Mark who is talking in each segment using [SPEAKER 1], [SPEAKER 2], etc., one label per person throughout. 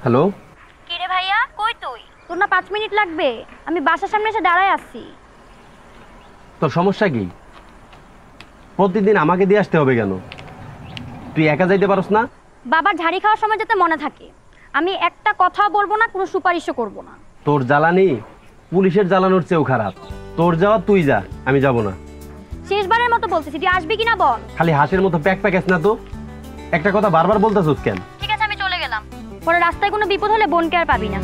[SPEAKER 1] Hello,
[SPEAKER 2] কি রে ভাইয়া, কই তুই? তোর না 5 মিনিট লাগবে, আমি বাসার সামনে এসে দাঁড়ায় আছি।
[SPEAKER 1] তোর সমস্যা কি? প্রতিদিন আমাকে দিয়ে আসতে হবে কেন? তুই একা যাইতে পারস না?
[SPEAKER 2] বাবার ঝাড়ি খাওয়ার সময় যাতে মনে থাকে আমি একটা কথা বলবো না, কোনো সুপারিশও করব না।
[SPEAKER 1] তোর জ্বালানি পুলিশের জ্বালানোর চেয়েও খারাপ। তোর যাওয়া তুই যা, আমি যাব না।
[SPEAKER 2] শেষবারের মতো বলতেছি, তুই আসবি কিনা বল।
[SPEAKER 1] খালি হাঁসের মতো প্যাক প্যাক না তো, একটা কথা বারবার বলতেছিস কেন?
[SPEAKER 2] ঠিক আছে, আমি চলে গেলাম। পরে রাস্তায় কোনো বিপদ হলে বোনকে আর পাবি না।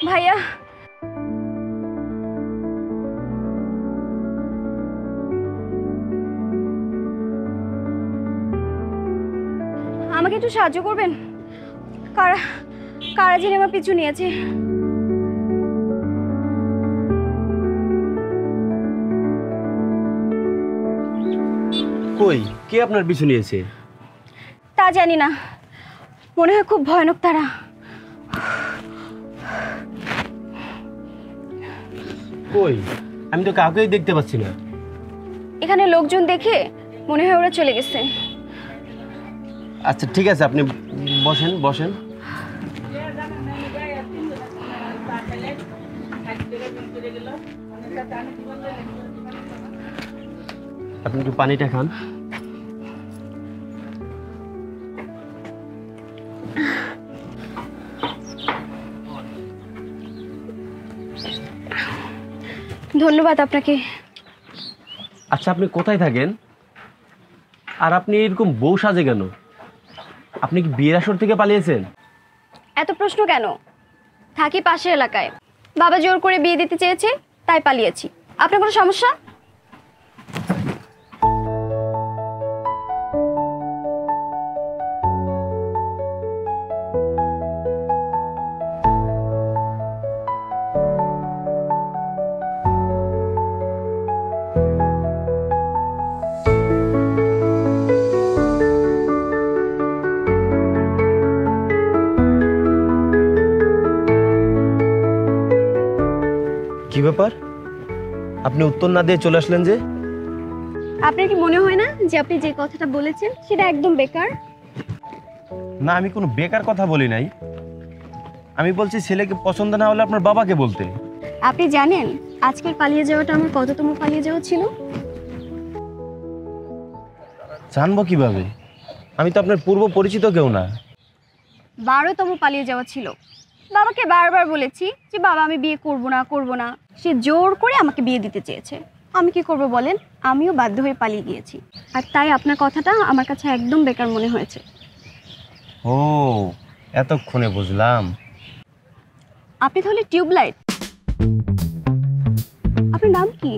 [SPEAKER 2] ভাইয়া, আমাকে একটু সাহায্য করবেন? কারা কারা যিনি আমার পিছু নিয়েছে।
[SPEAKER 1] কই, কে আপনার পিছু নিয়েছে?
[SPEAKER 2] তা জানি না, মনে হয় খুব ভয়ানক তারা।
[SPEAKER 1] কই, আমি তো কাউকেই দেখতে পাচ্ছি না।
[SPEAKER 2] এখানে লোকজন দেখে মনে হয় ওরা চলে গেছে।
[SPEAKER 1] আচ্ছা ঠিক আছে, আপনি বসেন বসেন। আপনি একটু পানিটা খান।
[SPEAKER 2] ধন্যবাদ আপনাকে।
[SPEAKER 1] আচ্ছা, আপনি কোথায় থাকেন? আর আপনি এরকম বউ সাজে কেন? আপনি কি বিয়ের আসর থেকে পালিয়েছেন?
[SPEAKER 2] এত প্রশ্ন কেন? থাকি পাশের এলাকায়, বাবা জোর করে বিয়ে দিতে চেয়েছে, তাই পালিয়েছি। আপনার কোনো সমস্যা?
[SPEAKER 1] কি ব্যাপার, আপনি উত্তর না দিয়ে চলে আসলেন যে?
[SPEAKER 2] আপনার কি মনে হয় না যে আপনি যে কথাটা বলেছেন সেটা একদম বেকার?
[SPEAKER 1] না, আমি কোনো বেকার কথা বলি নাই। আমি বলছি ছেলেকে পছন্দ না হলে আপনার বাবাকে বলতে।
[SPEAKER 2] আপনি জানেন আজকের পালিয়ে যাওয়াটা আমার কততম পালিয়ে যাওয়া ছিল?
[SPEAKER 1] জানবো কিভাবে? আমি তো আপনার পূর্ব পরিচিত কেউ না।
[SPEAKER 2] 12তম পালিয়ে যাওয়া ছিল। বাবাকে বারবার বলেছি যে বাবা আমি বিয়ে করব না। সে জোর করে আমাকে বিয়ে দিতে চেয়েছে। আমি কি করব বলেন? আমিও বাধ্য হয়ে পালিয়ে গিয়েছি। আর তাই আপনার কথাটা আমার কাছে একদম বেকার মনে হয়েছে।
[SPEAKER 1] ও, এতক্ষণে বুঝলাম।
[SPEAKER 2] আপনি তাহলে টিউবলাইট। আপনার নাম কি?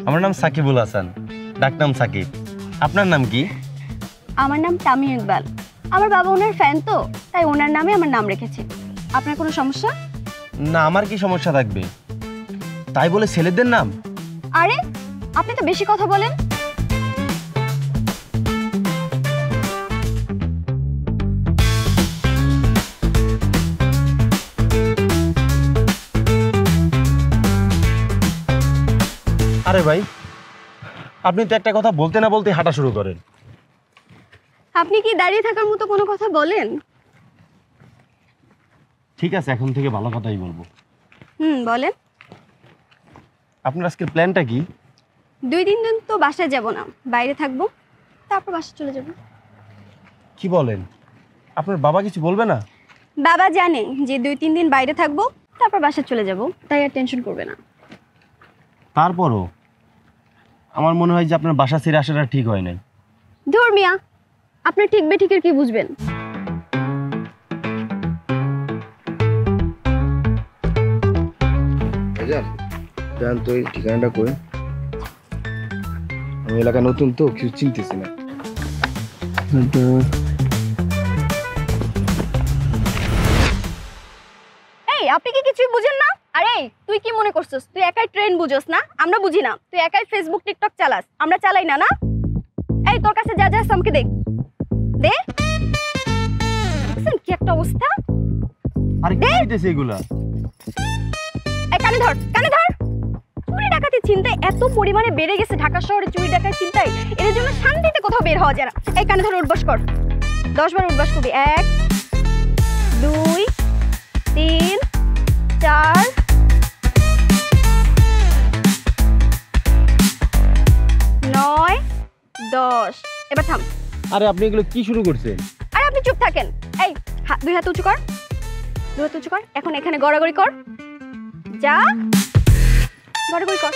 [SPEAKER 1] আমার নাম সাকিবুল হাসান, ডাকনাম সাকিব। আপনার নাম কি?
[SPEAKER 2] আমার নাম তামিম ইকবাল। আমার বাবা ওনার ফ্যান তো, তাই ওনার নামে আমার নাম রেখেছে। আপনার কোনো সমস্যা?
[SPEAKER 1] না, আমার কি সমস্যা থাকবে? তাই বলে ছেলেদের নাম?
[SPEAKER 2] আরে আপনি তো বেশি কথা বলেন।
[SPEAKER 1] আরে ভাই, আপনি তো একটা কথা বলতে না বলতে হাঁটা শুরু করেন।
[SPEAKER 2] আপনি কি দাঁড়িয়ে থাকার মতো কোনো কথা বলেন?
[SPEAKER 1] ঠিক আছে, এখন থেকে ভালো কথাই বলবো।
[SPEAKER 2] বলেন।
[SPEAKER 1] আপনার আজকের প্ল্যানটা কি?
[SPEAKER 2] 2-3 দিন তো বাসায় যাব না, বাইরে থাকবো, তারপর বাসায় চলে যাব।
[SPEAKER 1] কি বলেন? আপনার বাবা কিছু বলবে না?
[SPEAKER 2] বাবা জানে যে 2-3 দিন বাইরে থাকবো, তারপর বাসায় চলে যাব, তাই আর টেনশন করবে না।
[SPEAKER 1] তারপরও আমার মনে হয় যে আপনার বাসা ছেড়ে আসাটা ঠিক হয় নাই।
[SPEAKER 2] ধুর মিয়া, আপনার ঠিক বেঠিকের কি বুঝবেন?
[SPEAKER 3] জান তো এই ঠিকানাটা কই? আমি এলাকা নতুন তো কিছু চিনতেছি না।
[SPEAKER 2] এই আপনি কি কিছুই বুঝেন না? আরে তুই কি মনে করছিস তুই একাই ট্রেন বুঝোস না? আমরা বুঝি না। তুই একাই ফেসবুক টিকটক চালাস, আমরা চালাই না। না এই তোর কাছে যা যা আছে আমাকে দেখ। দে। দেখছেন কি একটা অবস্থা?
[SPEAKER 1] আরে কি হইতেছে এগুলা?
[SPEAKER 2] এই কানে ধর, কানে ধর। চুরি ডাকাতি চিন্তায় এত পরিমাণে বেড়ে গেছে ঢাকা শহরে চুরি ডাকাতি চিন্তায়, এর জন্য শান্তিতে কোথাও বের হওয়া যায় না। এই কানে ধরে উঠবাস কর, 10 বার উঠবাস করবি। 1 2 3 4 9 10। এবার থাম।
[SPEAKER 1] আরে আপনি এগুলো কি শুরু করছেন?
[SPEAKER 2] আরে আপনি চুপ থাকেন। এই দুই হাত উঁচু কর, দুই হাত উঁচু কর। এখন এখানে গড়াগড়ি কর, যা গড়াগড়ি কর।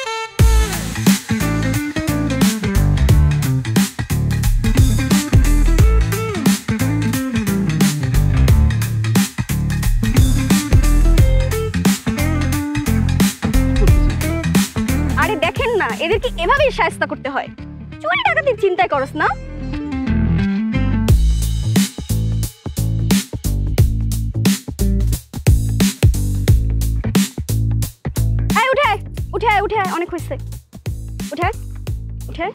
[SPEAKER 2] আরে দেখেন না, এদেরকে এভাবেই শায়েস্তা করতে হয়। চুরি ডাকাতির চিন্তায় করস না। উঠে আয়, উঠে আয়, অনেক হয়েছে। উঠে আয়, উঠে আয়।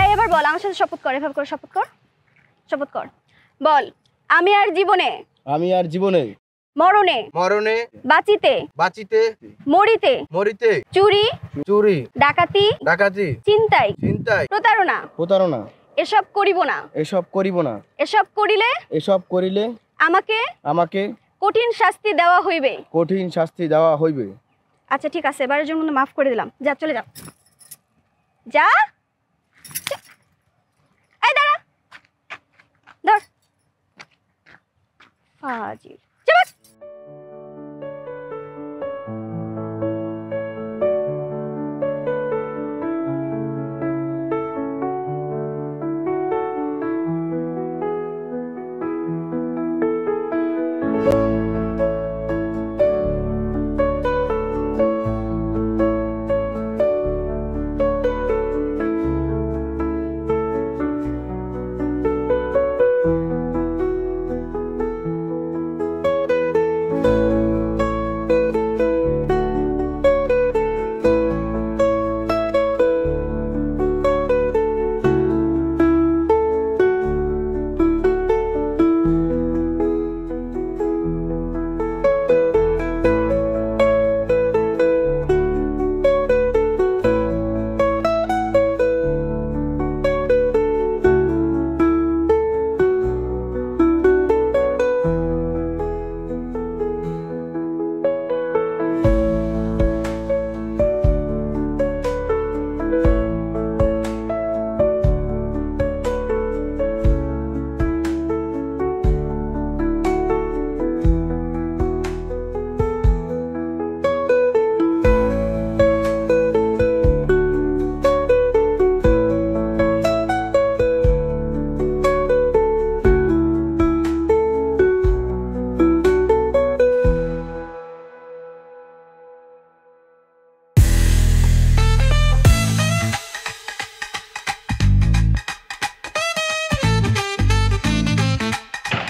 [SPEAKER 2] এই এবার বল, আমার সাথে শপথ কর। এভাবে করে শপথ কর, শপথ কর। বল, আমি আর জীবনে মরণে বাঁচিতে মরিতে চুরি ডাকাতি চিন্তায় প্রতারণা এসব করিব না। এসব করিলে আমাকে কঠিন শাস্তি দেওয়া হইবে। আচ্ছা ঠিক আছে, এবারের জন্য মাফ করে দিলাম। যা, চলে যাও, যা। এই দাঁড়া, ধর ফাজিল। চল।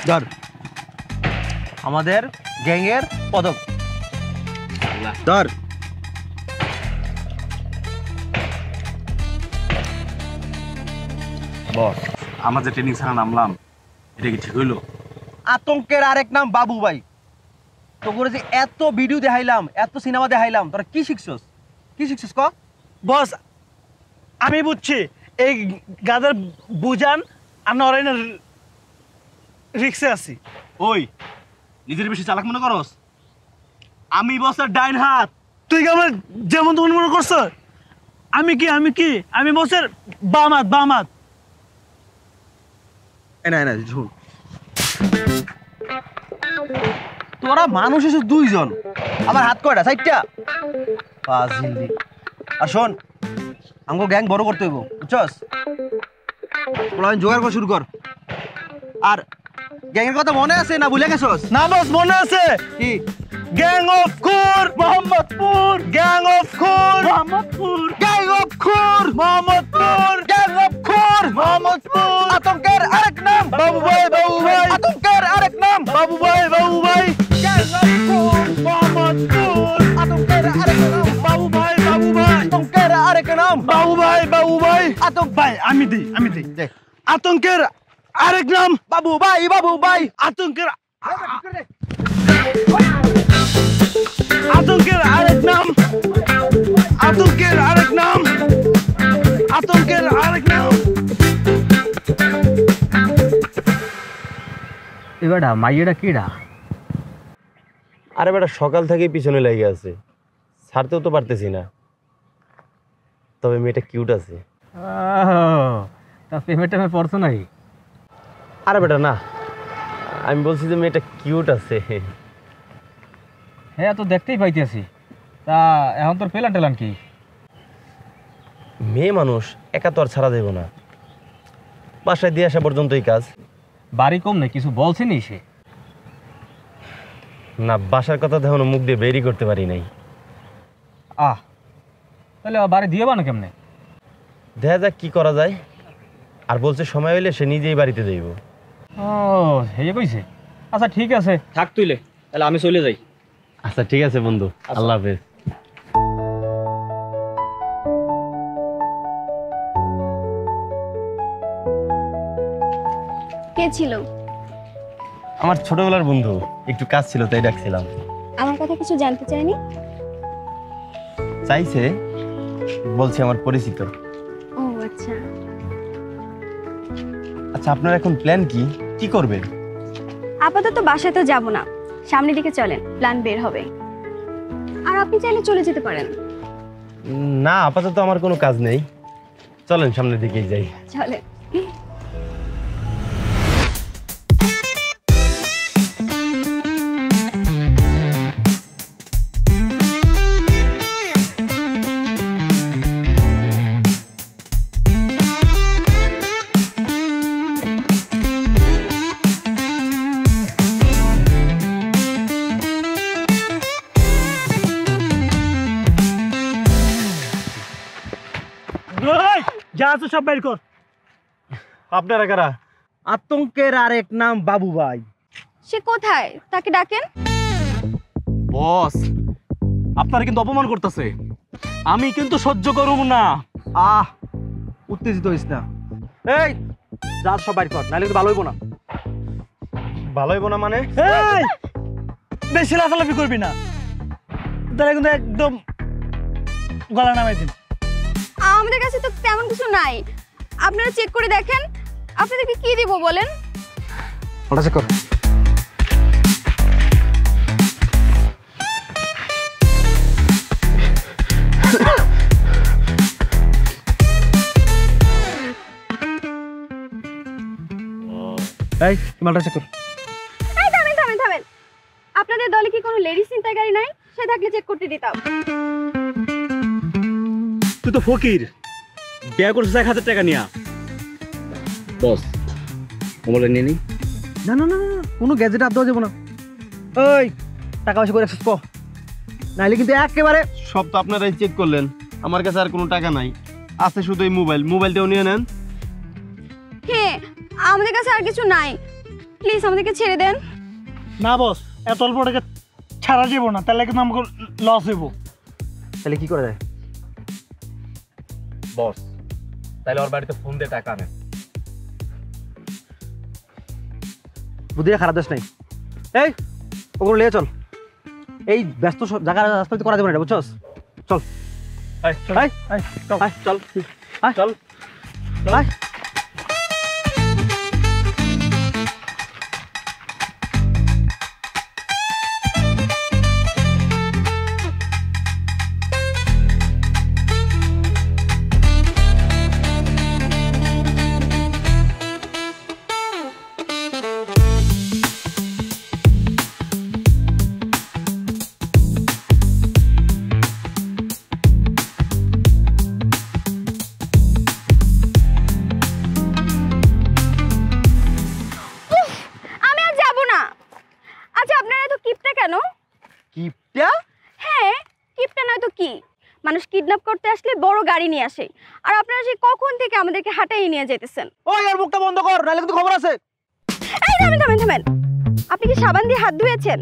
[SPEAKER 4] ধর আমাদের গ্যাংয়ের পদক ধর।
[SPEAKER 1] বস, আমরা যে ট্রেনিং সেন্টারে নামলাম, এটা কি ঠিক হইলো?
[SPEAKER 4] আতঙ্কের আরেক নাম বাবু ভাই। তো করে যে এত ভিডিও দেখাইলাম, এত সিনেমা দেখাইলাম, তোরা কি শিখছস? ক
[SPEAKER 5] বস? আমি বুঝছি, এই গাদার বুঝান আমরা অরাইনা রিক্সে আছি।
[SPEAKER 1] ওই নিজের বেশি চালাক মনে করস? আমি বসের ডাইন হাত।
[SPEAKER 5] তুই কি আমার যেমন তেমন মনে করছ? আমি বসের বাম হাত।
[SPEAKER 4] না শুন, তোরা মানুষ এসে 2 জন, আমার হাত কয়টা? 4টা। ফাজিল। আর শোন, আমাকে গ্যাং বড় করতে হইব, বুঝছস? জোগাড় করা শুরু কর। আর গ্যাংয়ের কথা মনে আছে না ভুলে গেছস?
[SPEAKER 5] না বস, মনে আছে।
[SPEAKER 4] কি?
[SPEAKER 5] গ্যাং অফ খুর মোহাম্মদপুর, গ্যাং অফ খুর মোহাম্মদপুর,
[SPEAKER 4] গ্যাং অফ খুর
[SPEAKER 5] মোহাম্মদপুর,
[SPEAKER 4] গ্যাং অফ খুর
[SPEAKER 5] মোহাম্মদপুর।
[SPEAKER 4] আতঙ্কের আরেক নাম
[SPEAKER 5] বাবু ভাই,
[SPEAKER 4] আতঙ্কের আরেক নাম
[SPEAKER 5] বাবু ভাই।
[SPEAKER 4] গ্যাং অফ খুর
[SPEAKER 5] মোহাম্মদপুর,
[SPEAKER 4] আতঙ্কের আরেক নাম
[SPEAKER 5] বাবু ভাই।
[SPEAKER 4] আতঙ্কের আরেক নাম
[SPEAKER 5] বাবু ভাই।
[SPEAKER 4] আতঙ্ক
[SPEAKER 5] ভাই, আমি আমি দিই আতঙ্কের আরেক নাম
[SPEAKER 4] বাবু ভাই
[SPEAKER 5] আতঙ্কের আতঙ্কের আরেক নাম আতঙ্কের আরেক নাম আতঙ্কের আরেক নাম।
[SPEAKER 6] এবারটা মাইয়েটা কিডা?
[SPEAKER 1] আরে বেটা সকাল থেকেই পিছনে লেগে আছে, ছাড়তেও তো পারতেছি না। তবে মেয়েটা কিউট আছে।
[SPEAKER 6] তা পেমেন্ট টাইমে পড়ছো নাই?
[SPEAKER 1] আরে বেটা না, আমি বলছি যে মেয়েটা কিউট আছে।
[SPEAKER 6] হ্যাঁ তো দেখতেই পাইতেছি। তা এখন তোর পেলান টেলান কি?
[SPEAKER 1] মেয়ে মানুষ একা তো আর ছাড়া দেব না, বাসায় দিয়ে আসা পর্যন্তই কাজ।
[SPEAKER 6] বাড়ি কম নেই, কিছু বলছেনি সে?
[SPEAKER 1] না, বাসার কথা দেখুন মুখ দিয়ে বেরই করতে পারি নাই।
[SPEAKER 6] তাহলে বাড়ি দিয়ে বানো কেমনে?
[SPEAKER 1] দেখা যাক কি করা যায়। আর বলছে সময় হইলে সে নিজেই বাড়িতে যাইব।
[SPEAKER 6] ও হেয়ে কইছে। আচ্ছা ঠিক আছে, থাক তুইলে, তাহলে আমি চলে যাই।
[SPEAKER 1] আচ্ছা ঠিক আছে বন্ধু, আল্লাহ হাফেজ।
[SPEAKER 2] কে ছিল?
[SPEAKER 1] আমার ছোটবেলার বন্ধু, একটু কাজ ছিল তাই ডাকছিলাম।
[SPEAKER 2] আমার কথা কিছু জানতে চাইনি?
[SPEAKER 1] চাইছে, বলছি আমার পরিচিত।
[SPEAKER 2] ও আচ্ছা।
[SPEAKER 1] আচ্ছা আপনার এখন প্ল্যান কি, কি করবেন?
[SPEAKER 2] আপাতত বাসায় তো যাব না, সামনের দিকে চলেন, প্ল্যান বের হবে। আর আপনি চাইলে চলে যেতে পারেন।
[SPEAKER 1] না, আপাতত আমার কোনো কাজ নেই, চলেন সামনের দিকেই যাই।
[SPEAKER 2] চলেন।
[SPEAKER 5] যা আছে সব বের কর।
[SPEAKER 1] আপনারা কারা?
[SPEAKER 4] আতঙ্কের আরেক নাম বাবু ভাই।
[SPEAKER 2] সে কোথায়? তাকে ডাকেন।
[SPEAKER 5] বস, আপনারা কিন্তু অপমান করতেছে, আমি কিন্তু সহ্য করব না।
[SPEAKER 4] উত্তেজিত হইস না। এই যা সব বাইর কর, নাহলে কিন্তু ভালো হইব না।
[SPEAKER 1] ভালো হইব না মানে?
[SPEAKER 5] এই বেশি লাফালাফি করবি না, তাহলে কিন্তু একদম গলা নামাই দিন।
[SPEAKER 2] আমাদের কাছে তো তেমন কিছু নাই, আপনারা চেক করে দেখেন। আপনাদেরকে কি দিব বলেন?
[SPEAKER 4] ওটা চেক কর। এই মালটা চেক কর।
[SPEAKER 2] এই থামেন থামেন থামেন, আপনাদের দলে কি কোনো লেডিস চিন্তাকারী নাই? সে থাকলে চেক করতে দিতাম।
[SPEAKER 5] তুই তো ফকির, বিয়ে করছিস 1000 টাকা নিয়া।
[SPEAKER 3] বস মোবাইলটা নিয়ে নিই।
[SPEAKER 4] না না না না, কোনো গ্যাজেট আপ দেওয়া যাবো না। ওই টাকা পয়সা করে রাখছিস, নাহলে কিন্তু একেবারে।
[SPEAKER 1] সব তো আপনারাই চেক করলেন, আমার কাছে আর কোনো টাকা নাই, আছে শুধু এই মোবাইলটাও নিয়ে নেন।
[SPEAKER 2] হ্যাঁ, আমাদের কাছে আর কিছু নাই, প্লিজ আমাদেরকে ছেড়ে দেন।
[SPEAKER 5] না বস, এত অল্প টাকা ছাড়া যাবো না, তাহলে কিন্তু আমাকে লস হইব।
[SPEAKER 4] তাহলে কি করা যায়?
[SPEAKER 6] বস, তাহলে ওর বাড়িতে ফোন দিয়ে টাকা নেন।
[SPEAKER 4] বুদ্ধিটা খারাপ দেশ নাই। এই ওগুলো নিয়ে চল, এই ব্যস্ত জায়গা রাস্তাতে করা যাবে না, বুঝছস? চল চল চল চল।
[SPEAKER 2] হ্যাঁ, কিপটা নয় তো কি? মানুষ কিডন্যাপ করতে আসলে বড় গাড়ি নিয়ে আসে, আর আপনারা সেই কখন থেকে আমাদেরকে হাঁটাই নিয়ে যেতেছেন।
[SPEAKER 4] ওই আর মুখটা বন্ধ কর, নাহলে কিন্তু খবর আছে।
[SPEAKER 2] এই থামেন থামেন থামেন, আপনি কি সাবান দিয়ে হাত ধুয়েছেন?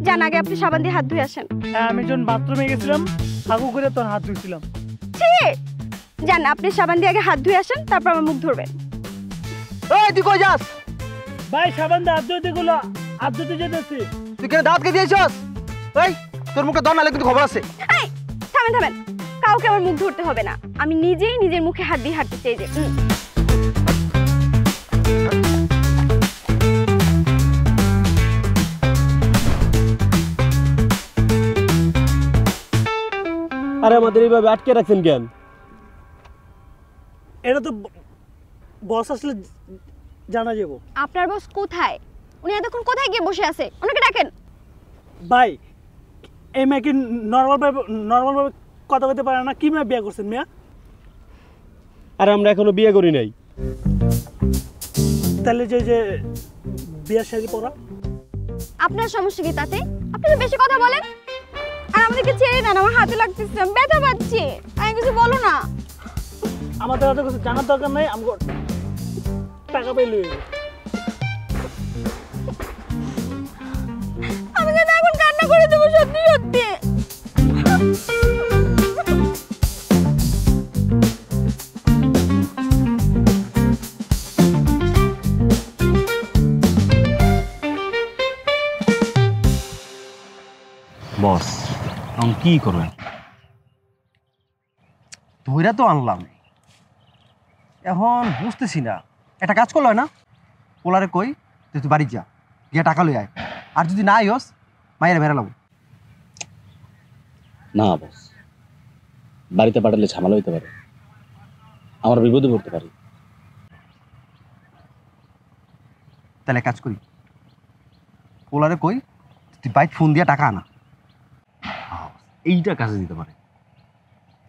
[SPEAKER 2] যান আগে আপনি সাবান দিয়ে হাত ধুয়ে আসেন।
[SPEAKER 5] হ্যাঁ, আমি যখন বাথরুমে গেছিলাম হাগু করে তোর হাত ধুইছিলাম।
[SPEAKER 2] ছি, যান আপনি সাবান দিয়ে আগে হাত ধুয়ে আসেন, তারপর আমার মুখ ধরবেন।
[SPEAKER 4] এই তুই কই যাস?
[SPEAKER 5] ভাই সাবান দা আদ্যতে গুলো আদ্যতে যেতেছি।
[SPEAKER 4] তুই কেন দাঁতকে দিয়েছস? এই তোর মুখে দন নালে কিন্তু খবর আছে।
[SPEAKER 2] এই থামেন থামেন, কাউকে আমার মুখ ধরতে হবে না, আমি নিজেই নিজের মুখে হাত দিয়ে হাঁটতে চাই যে।
[SPEAKER 1] আরে আমাদের এইভাবে আটকে রাখছেন কেন?
[SPEAKER 5] এটা তো বস আসলে জানা যাবো।
[SPEAKER 2] আপনার বস কোথায়? উনি এতক্ষণ কোথায় গিয়ে বসে আছে? ওনাকে ডাকেন।
[SPEAKER 5] ভাই এই মেয়ে কি নর্মাল ভাবে কথা বলতে পারে না? কি মেয়ে বিয়ে করছেন মিয়া?
[SPEAKER 1] আরে আমরা এখনো বিয়ে করি নাই।
[SPEAKER 5] তাহলে যে বিয়ের শাড়ি পরা।
[SPEAKER 2] আপনার সমস্যা কি তাতে? আপনি তো বেশি কথা বলেন। আর আমাদেরকে ছেড়ে দেন, আমার হাতে লাগতেছে, আমি ব্যথা পাচ্ছি। আমি কিছু বলো না।
[SPEAKER 5] আমাদের হাতে কিছু জানার দরকার নাই, আমি টাকা পাইলে
[SPEAKER 2] আমি কিন্তু এখন কান্না করে দেবো, সত্যি সত্যি।
[SPEAKER 3] বস এখন কি করবেন?
[SPEAKER 4] ধইরা তো আনলাম, এখন বুঝতেছি না। একটা কাজ করলো না, পোলারে কই তুই বাড়ি যা, গিয়ে টাকা লই আয়। আর যদি না আইস মাইরা মেরালাম।
[SPEAKER 3] না বস, বাড়িতে পাঠালে ঝামেলা হইতে পারে, আমার বিপদে পড়তে পারি।
[SPEAKER 4] তাহলে কাজ করি, পোলারে কই তুই বাইক ফোন দিয়ে টাকা আনা।
[SPEAKER 3] এইটা কাজে দিতে পারে,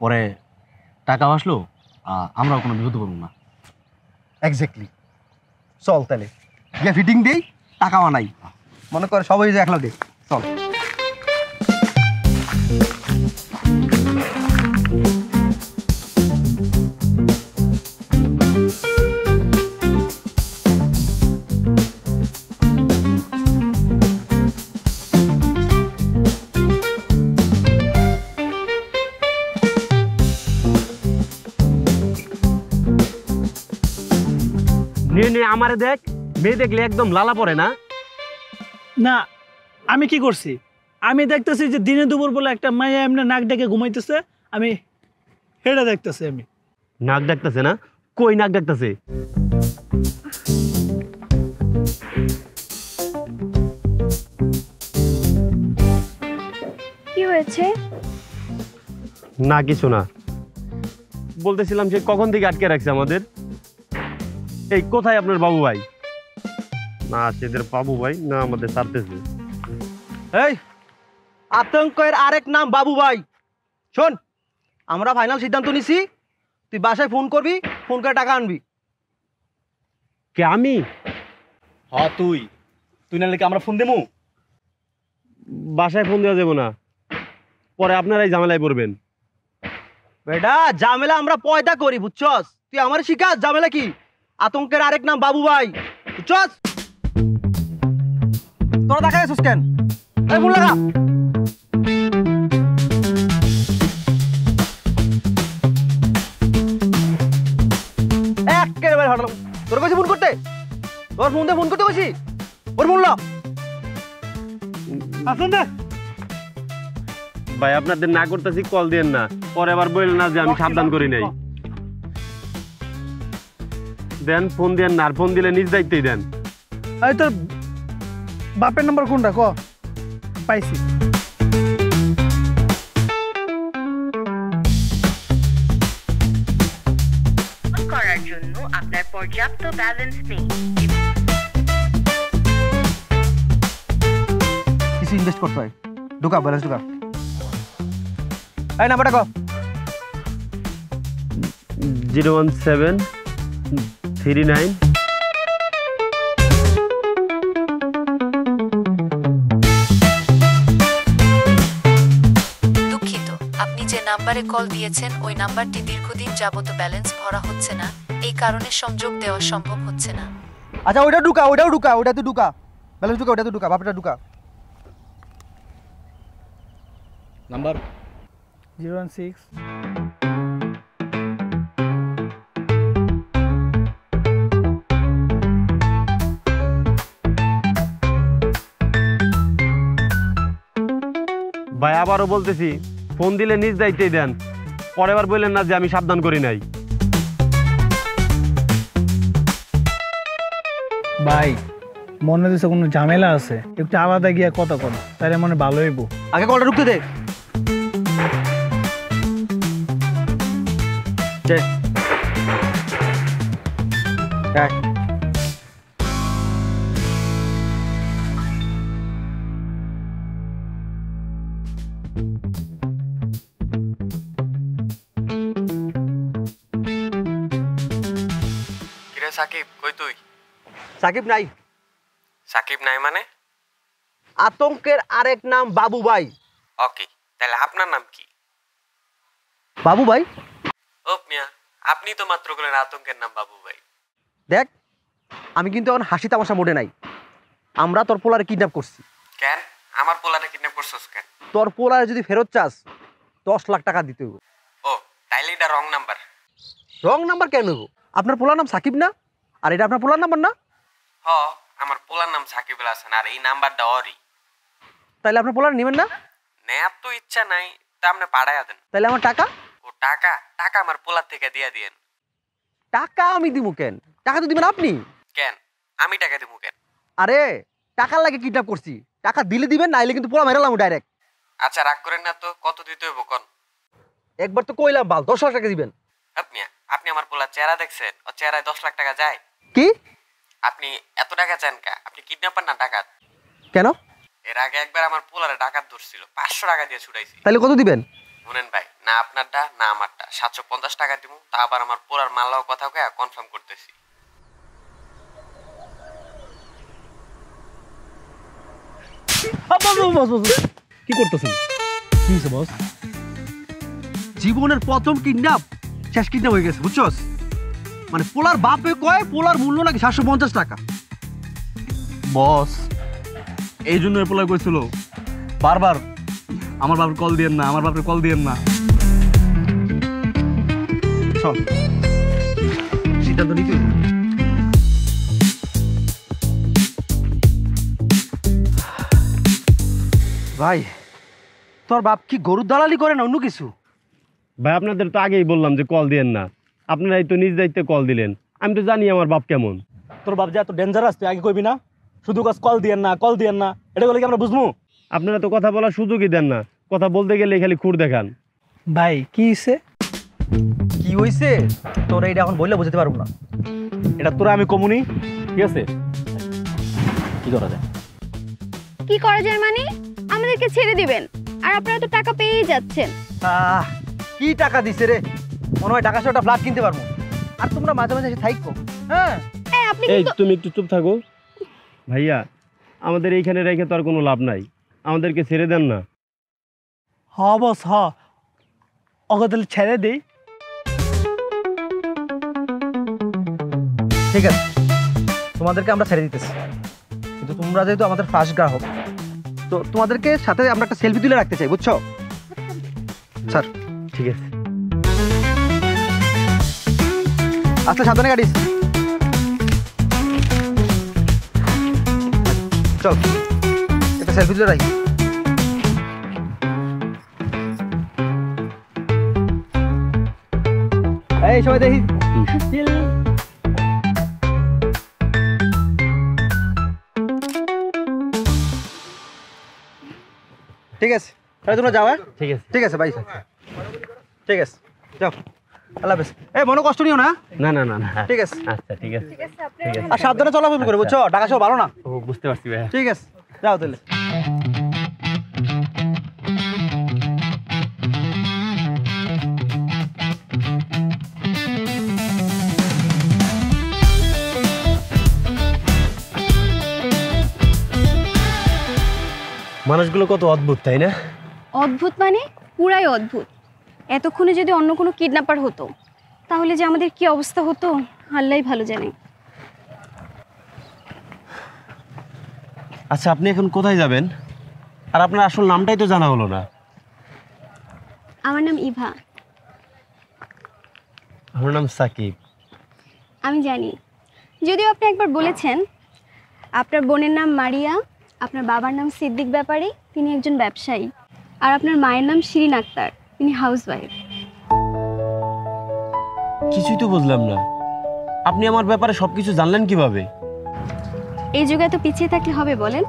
[SPEAKER 3] পরে টাকা আসলো আমরাও কোনো বিপদে পড়বো না।
[SPEAKER 4] এক্স্যাক্টলি, চল তাহলে গিয়ে ফিটিং দেই, টাকাও নাই, মনে করে সবাই যে একলা দে। চল
[SPEAKER 1] নে আমারে দেখ, মেয়ে দেখলে একদম লালা পড়ে না?
[SPEAKER 5] না। আমি কি করছি? আমি দেখতেছি যে দিনে দুপুর বলে একটা মাইয়া এমনি নাক ডেকে ঘুমাইতেছে, আমি হেডা দেখতেছি। আমি
[SPEAKER 1] নাক ডাকতেছে না? কই নাক ডাকতেছে?
[SPEAKER 2] কি হয়েছে?
[SPEAKER 1] না কিছু না, বলতেছিলাম সে কখন থেকে আটকে রাখছে আমাদের। এই কোথায় আপনার বাবু ভাই? না সেদের বাবু ভাই না আমাদের ছাড়তেছে।
[SPEAKER 4] এই আতঙ্কের আরেক নাম বাবু ভাই। শোন, আমরা ফাইনাল সিদ্ধান্ত নিছি, তুই বাসায় ফোন করবি, ফোন করে টাকা আনবি।
[SPEAKER 1] কে আমি?
[SPEAKER 3] হ্যাঁ তুই নাহলে কি আমরা ফোন দেবো?
[SPEAKER 1] বাসায় ফোন দেওয়া যাবো না, পরে আপনারাই ঝামেলায় পড়বেন।
[SPEAKER 4] বেটা ঝামেলা আমরা পয়দা করি, বুঝছস? তুই আমার শিখাস ঝামেলা কি? আতঙ্কের আরেক নাম বাবু ভাই, বুঝছস? তোরা দেখা গেছিস কেন? এই ফোন লাগা। একেবারে হাঁটলাম। তোর কাছে ফোন করতে, তোর ফোন দিয়ে ফোন করতে বসি, ওর ফোন লা।
[SPEAKER 5] আসুন না।
[SPEAKER 1] ভাই আপনাদের না করতেছি, কল দেন না, পরে আবার বললেন না যে আমি সাবধান করি নাই। দেন ফোন দেন না, আর ফোন দিলে নিজ দায়িত্বই দেন।
[SPEAKER 5] এই তোর বাপের নাম্বার কোনটা ক? পাইছি।
[SPEAKER 7] করার জন্য আপনার পর্যাপ্ত ব্যালেন্স নেই।
[SPEAKER 4] কিছু ইনভেস্ট করতে হয়, ঢুকা ব্যালেন্স ঢুকা। এই নাম্বারটা ক।
[SPEAKER 1] 01739।
[SPEAKER 8] দুঃখিত, আপনি যে নাম্বারে কল দিয়েছেন ওই নাম্বারটি দীর্ঘদিন যাবত ব্যালেন্স ভরা হচ্ছে না, এই কারণে সংযোগ দেওয়া সম্ভব হচ্ছে না।
[SPEAKER 4] আচ্ছা ওইটা ঢুকা, ওইটাও ঢুকা, ওইটাতে ঢুকা, ব্যালেন্স ঢুকা, ওইটাতে ঢুকা, বাপটা ঢুকা।
[SPEAKER 3] নাম্বার
[SPEAKER 5] 016
[SPEAKER 1] ভাই আবারও বলতেছি, ফোন দিলে নিজ দায়িত্বেই দেন, পরের বার বললেন না যে আমি সাবধান করি নাই।
[SPEAKER 5] ভাই মনে হচ্ছে কোনো ঝামেলা আছে, একটু আলাদা গিয়া কথা কর, তাহলে মনে ভালো হইব।
[SPEAKER 4] আগে কলটা ঢুকতে দে।
[SPEAKER 9] কিরে সাকিব, কই তুই?
[SPEAKER 4] সাকিব নাই।
[SPEAKER 9] সাকিব নাই মানে?
[SPEAKER 4] আতঙ্কের আরেক নাম বাবু ভাই।
[SPEAKER 9] ওকে, তাহলে আপনার নাম কি?
[SPEAKER 4] বাবু ভাই?
[SPEAKER 9] ও মিয়া, আপনি তো মাত্র বললেন আতঙ্কের নাম বাবু ভাই।
[SPEAKER 4] দেখ, আমি কিন্তু এখন হাসি তামাশা মোডে নাই। আমরা তোর পোলারে কিডন্যাপ করছি।
[SPEAKER 9] কেন আমার পোলারে কিডন্যাপ করছস কেন?
[SPEAKER 4] তোর পোলারে যদি ফেরত চাস 10 লাখ টাকা দিতে হবে।
[SPEAKER 9] ও তাইলে এটা রং নাম্বার।
[SPEAKER 4] রং নাম্বার কেন হবো? আপনার পোলার নাম সাকিব না? আর এটা আপনার পোলার নাম্বার না?
[SPEAKER 9] হ, আমার পোলার নাম সাকিবুল হাসান, আর এই নাম্বারটা ওরই।
[SPEAKER 4] তাইলে আপনার পোলার নেবেন না?
[SPEAKER 9] নেয়ার তো ইচ্ছা নাই, তা আপনি পাঠাইয়া দেন।
[SPEAKER 4] তাইলে আমার টাকা?
[SPEAKER 9] ও টাকা? টাকা আমার পোলার থেকে দিয়ে দিয়েন।
[SPEAKER 4] টাকা আমি দিব কেন? টাকা তো দিবেন আপনি।
[SPEAKER 9] কেন আমি টাকা দিব কেন?
[SPEAKER 4] আরে টাকার লাগে কিডন্যাপ করছি, টাকা দিলে দিবেন, নাইলে কিন্তু পোলা মেরালাম ডাইরেক্ট।
[SPEAKER 9] আচ্ছা রাগ করেন না তো, কত দিতে হইব কোন?
[SPEAKER 4] একবার তো কইলাম বাল 10 লাখ টাকা দিবেন।
[SPEAKER 9] আপনি আপনি আমার পোলার চেহারা দেখছেন? ও চেহারায় 10 লাখ টাকা যায়?
[SPEAKER 4] কি?
[SPEAKER 9] আপনি এত টাকা চান কা? আপনি কিডন্যাপার না ডাকাত?
[SPEAKER 4] কেন?
[SPEAKER 9] এর আগে একবার আমার পোলারে ডাকাত ধরছিল, 500 টাকা দিয়ে ছুটাইছি।
[SPEAKER 4] তাইলে কত দিবেন?
[SPEAKER 9] শুনেন ভাই, না আপনারটা না আমারটা, 750 টাকা দিব। তা আবার আমার পোলার মাল্লাও কথা কয়ে কনফার্ম করতেছি।
[SPEAKER 3] কি করতেছেন? কি হয়েছে বস?
[SPEAKER 4] জীবনের প্রথম কিডন্যাপ শেষ কিডন্যাপ হয়ে গেছে, বুঝছস? মানে পোলার বাপে কয় পোলার মূল্য নাকি 750 টাকা।
[SPEAKER 3] বস এই জন্য এপ্লাই করেছিল বারবার, আমার বাপরে কল দিয়েন না, আমার বাপরে কল দিয়েন না।
[SPEAKER 4] চল, সিদ্ধান্ত নিতে হইব। ভাই তোর বাপ কি গরুর দালালি করে না অন্য কিছু?
[SPEAKER 1] ভাই আপনাদের তো আগেই বললাম যে কল দিয়েন না, আপনারাই তো নিজ দায়িত্বে কল দিলেন। আমি তো জানি আমার বাপ কেমন।
[SPEAKER 3] তোর বাপ যে এত ডেঞ্জারাস তুই আগে কইবি না? শুধু কাজ কল দিয়েন না, কল দিয়েন না, এটা বলে কি আমরা বুঝবো?
[SPEAKER 1] আপনারা তো কথা বলার সুযোগই দেন না, কথা বলতে গেলে খালি খুঁড় দেখান।
[SPEAKER 5] ভাই কি হইছে?
[SPEAKER 4] কি হইছে তোর এইটা এখন বললে বুঝতে পারবো না।
[SPEAKER 3] এটা তোরা আমি কমুনি, ঠিক আছে? কি করা যায়?
[SPEAKER 2] কি করা যায় মানে? আমাদেরকে ছেড়ে দিবেন, আর আপনারা তো টাকা পেয়েই যাচ্ছেন।
[SPEAKER 4] কি টাকা দিছে রে? মনে হয় টাকা একটা ফ্ল্যাট কিনতে পারবো। আর তোমরা মাঝে মাঝে এসে থাইকো। হ্যাঁ
[SPEAKER 2] আপনি
[SPEAKER 1] এই তুমি একটু চুপ থাকো ভাইয়া, আমাদের এইখানে রেখে তো আর কোনো লাভ নাই, আমাদেরকে ছেড়ে দেন না।
[SPEAKER 5] হ বস হ, ওকে তাহলে ছেড়ে দেই।
[SPEAKER 4] ঠিক আছে, তোমাদেরকে আমরা ছেড়ে দিতেছি, কিন্তু তোমরা যেহেতু আমাদের ফার্স্ট গ্রাহক, তো তোমাদেরকে সাথে আমরা একটা সেলফি তুলে রাখতে চাই, বুঝছো? স্যার
[SPEAKER 1] ঠিক আছে,
[SPEAKER 4] আচ্ছা সাবধানে গাড়িস। চল একটা সেলফি তুলে রাখি। এই সবাই দেখি। ঠিক আছে, তাহলে তোমরা যাও। হ্যাঁ
[SPEAKER 1] ঠিক আছে,
[SPEAKER 4] ঠিক আছে ভাই, ঠিক আছে যাও, আল্লাহ হাফেজ। এই মনে কষ্ট নিও না।
[SPEAKER 1] না না না না,
[SPEAKER 4] ঠিক আছে,
[SPEAKER 1] আচ্ছা ঠিক আছে,
[SPEAKER 4] আর সাবধানে চলাফল করে, বুঝছো? ঢাকা সব ভালো না।
[SPEAKER 1] ও বুঝতে পারছি ভাইয়া।
[SPEAKER 4] ঠিক আছে, যাও তাহলে।
[SPEAKER 1] মানুষগুলো কত অদ্ভুত, তাই না?
[SPEAKER 2] অদ্ভুত মানে পুরাই অদ্ভুত। এতক্ষণে যদি অন্য কোনো কিডন্যাপার হতো তাহলে যে আমাদের কি অবস্থা হতো আল্লাহই ভালো জানে।
[SPEAKER 1] আচ্ছা আপনি এখন কোথায় যাবেন? আর আপনার আসল নামটাই তো জানা হলো না।
[SPEAKER 2] আমার নাম ইভা।
[SPEAKER 1] আমার নাম সাকিব।
[SPEAKER 2] আমি জানি, যদিও আপনি একবার বলেছেন আপনার বোনের নাম মারিয়া, আপনার বাবার নাম সিদ্দিক ব্যাপারী, তিনি একজন ব্যবসায়ী। আর আপনার মায়ের নাম শিরিন আক্তার, তিনি হাউসওয়াইফ।
[SPEAKER 1] কিছুই তো বুঝলাম না, আপনি আমার ব্যাপারে সবকিছু জানলেন কিভাবে?
[SPEAKER 2] এই যুগে তো পিছিয়ে থাকলে হবে বলেন?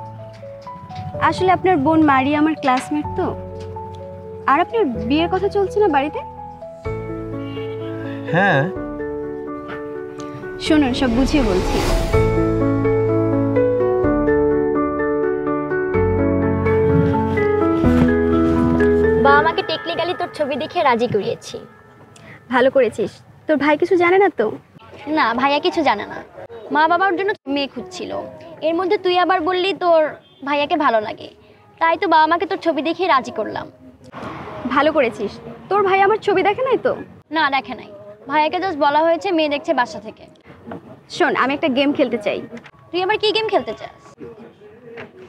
[SPEAKER 2] আসলে আপনার বোন মারি আমার ক্লাসমেট তো। আর আপনার বিয়ের কথা চলছে না বাড়িতে?
[SPEAKER 1] হ্যাঁ।
[SPEAKER 2] শুনুন, সব বুঝিয়ে বলছি।
[SPEAKER 10] বাবা আমাকে টেকনিক্যালি তোর ছবি দেখে রাজি করিয়েছি।
[SPEAKER 2] ভালো করেছিস। তোর ভাই কিছু জানে না তো?
[SPEAKER 10] না, ভাইয়া কিছু জানে না। মা বাবার জন্য মেয়ে খুঁজছিল, এর মধ্যে তুই আবার বললি তোর ভাইয়াকে ভালো লাগে, তাই তো বাবা মাকে তোর ছবি দেখে রাজি করলাম।
[SPEAKER 2] ভালো করেছিস। তোর ভাই আমার ছবি দেখে নাই তো?
[SPEAKER 10] না, দেখে নাই। ভাইয়াকে জাস্ট বলা হয়েছে মেয়ে দেখছে বাসা থেকে।
[SPEAKER 2] শোন, আমি একটা গেম খেলতে চাই।
[SPEAKER 10] তুই আবার কি গেম খেলতে চাস?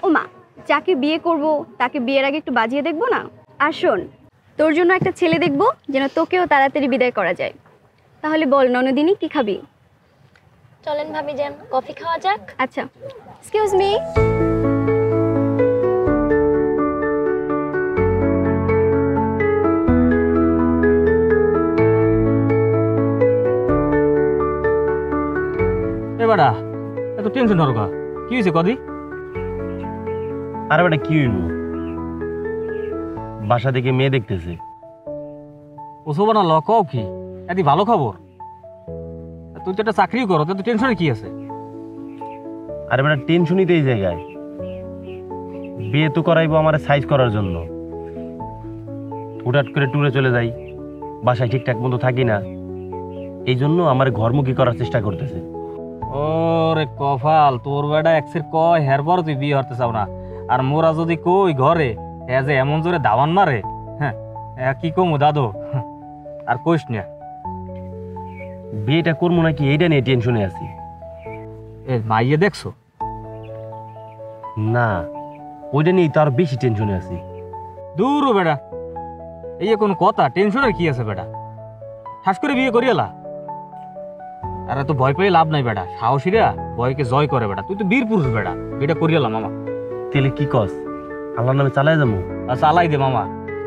[SPEAKER 2] ও মা, যাকে বিয়ে করব তাকে বিয়ের আগে একটু বাজিয়ে দেখবো না? আর শোন, তোর জন্য একটা ছেলে দেখবো যেন তোকেও তাড়াতাড়ি বিদায় করা যায়। তাহলে বল ননদিনী, কি খাবি?
[SPEAKER 10] চলেন ভাবি যান, কফি খাওয়া যাক।
[SPEAKER 2] আচ্ছা, এক্সকিউজ মি।
[SPEAKER 6] বেটা এত টেনশন হরকা কি হয়েছে কদি?
[SPEAKER 1] আরে বেটা কি হইব, বাসা থেকে মেয়ে দেখতেছে।
[SPEAKER 6] ওসব না লকাও কি এদি ভালো খবর? তুই তো একটা চাকরি করো, তো টেনশনে কি আছে?
[SPEAKER 1] আরে বেটা টেনশনই তো এই জায়গায়, বিয়ে তো করাইবো আমার সাইজ করার জন্য। হুটহাট করে ট্যুরে চলে যাই, বাসায় ঠিকঠাক মতো থাকি না, এই জন্য আমার ঘরমুখী করার চেষ্টা করতেছে।
[SPEAKER 6] ওরে কপাল, তোর বেটা এক্সের কয় হেরবার তুই বিয়ে হতে চাও না, আর মোরা যদি কই ঘরে এ যে এমন জোরে দাওয়ান মারে, হ্যাঁ কি কমু দাদু, আর কইস না।
[SPEAKER 1] বিয়েটা করবো নাকি এইটা নিয়ে টেনশনে আছি।
[SPEAKER 6] এ মাইয়ে দেখছো?
[SPEAKER 1] না, ওইটা নিয়েই তো আরো বেশি টেনশনে আছি।
[SPEAKER 6] দূর বেটা, এই কোন কথা? টেনশনের কি আছে বেটা? ঠাস করে বিয়ে করিয়ালা? আরে তো ভয় পেয়ে লাভ নাই বেটা, সাহসীরা ভয়কে জয় করে বেটা। তুই তো বীর পুরুষ বেটা, বিয়েটা করিয়ালা মামা।
[SPEAKER 1] তেলে কি কস, আল্লাহর নামে চালাই যাবো?
[SPEAKER 6] আর চালাই দে মামা,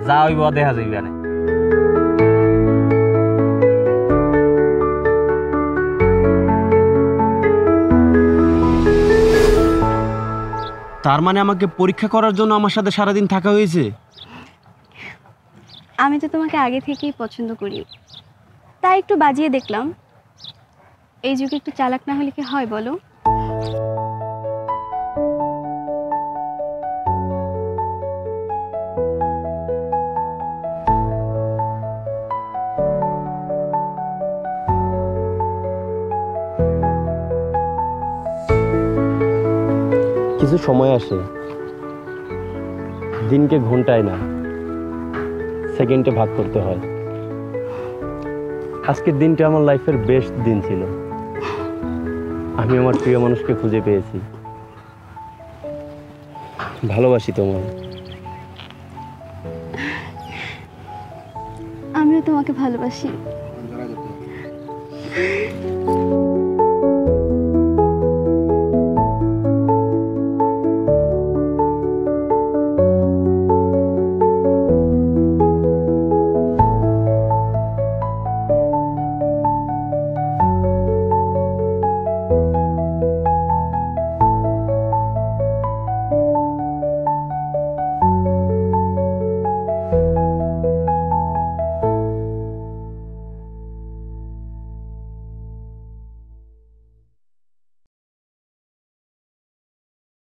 [SPEAKER 6] যা হইব দেখা যাইবে না।
[SPEAKER 1] তার মানে আমাকে পরীক্ষা করার জন্য আমার সাথে সারাদিন থাকা হয়েছে?
[SPEAKER 2] আমি তো তোমাকে আগে থেকেই পছন্দ করি, তাই একটু বাজিয়ে দেখলাম। এই যুগে একটু চালাক না হলে কি হয় বলো?
[SPEAKER 1] কিছু সময় আসে, দিনকে ঘন্টায় না সেকেন্ডে ভাগ করতে হয়। আজকের দিনটা আমার লাইফের বেস্ট দিন ছিল। আমি আমার প্রিয় মানুষকে খুঁজে পেয়েছি। ভালোবাসি তোমায়।
[SPEAKER 2] আমিও তোমাকে ভালোবাসি।